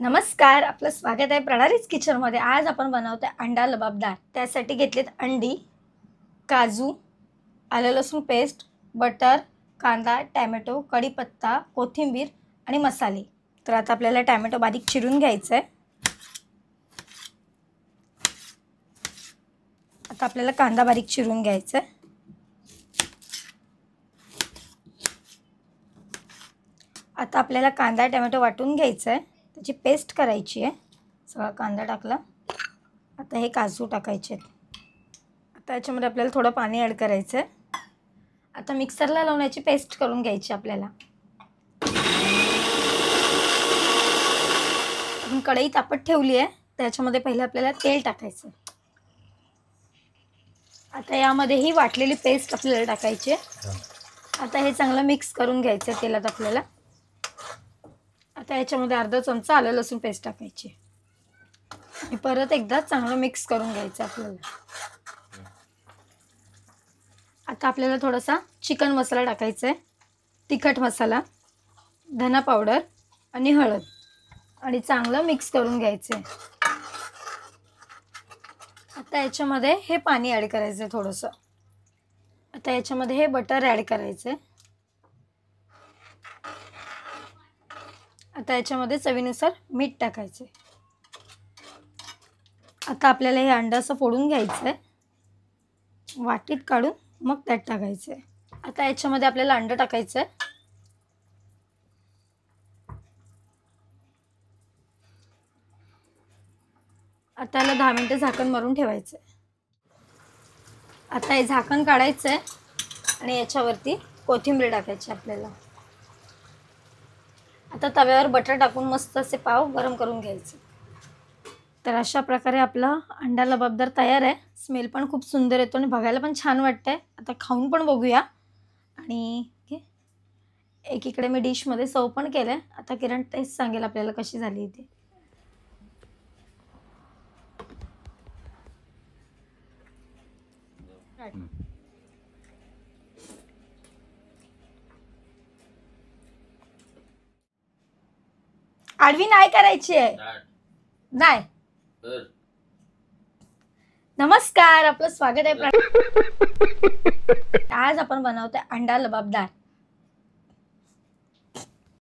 नमस्कार, आपलं स्वागत आहे प्रणालीज किचनमध्ये। आज आपण बनवतोय अंडा लबाबदार। त्यासाठी घेतलेत अंडी, काजू, आलं लसूण पेस्ट, बटर, कांदा, टोमॅटो, कढीपत्ता, कोथिंबीर आणि मसाले। तर आता आपल्याला टोमॅटो बारीक चिरून घ्यायचा आहे। आता आपल्याला कांदा बारीक चिरून घ्यायचा आहे। आता आपल्याला कांदा टोमॅटो वाटून घ्यायचा आहे, त्याची पेस्ट करायची आहे। सगळा कांदा टाकला, आता हे काजू टाकायचे आहेत। आता याच्यामध्ये आपल्याला थोडं पाणी ॲड करायचं आहे। आता मिक्सरला लावण्याची पेस्ट करून घ्यायची आपल्याला। आपण कढई तापत ठेवली आहे, त्याच्यामध्ये पहिले आपल्याला तेल टाकायचं आहे। आता यामध्ये ही वाटलेली पेस्ट आपल्याला टाकायची आहे। आता हे चांगलं मिक्स करून घ्यायचं आहे तेलात आपल्याला। आता याच्यामध्ये अर्धा चमचा आलं लसूण पेस्ट टाकायची आणि परत एकदा चांगलं मिक्स करून घ्यायचं आपल्याला। आता आपल्याला थोडासा चिकन मसाला टाकायचा आहे, तिखट मसाला, धना पावडर आणि हळद, आणि चांगलं मिक्स करून घ्यायचं आहे। आता याच्यामध्ये हे पाणी ॲड करायचं आहे थोडंसं। आता याच्यामध्ये हे बटर ॲड करायचं आहे। आता याच्यामध्ये चवीनुसार मीठ टाकायचं आहे। आता आपल्याला हे अंडं असं फोडून घ्यायचं आहे, वाटीत काढून मग त्यात टाकायचं आहे। आता याच्यामध्ये आपल्याला अंडं टाकायचं आहे। आता याला 10 मिनिटं झाकण मारून ठेवायचं आहे। आता हे झाकण काढायचं आहे आणि याच्यावरती कोथिंबीर टाकायची आपल्याला। आता तव्यावर बटर टाकून मस्त असे पाव गरम करून घ्यायचे। तर अशा प्रकारे आपला अंडा लबाबदार तयार आहे। स्मेल पण खूप सुंदर येतो आणि बघायला पण छान वाटतंय। आता खाऊन पण बघूया। आणि एकीकडे मी डिशमध्ये सर्व पण केलं आहे। आता किरण टेस्ट सांगेल आपल्याला कशी झाली ती। आडवी नाही करायची आहे, नाही। नमस्कार, आपलं स्वागत आहे। आज आपण बनवतोय अंडा लबाबदार।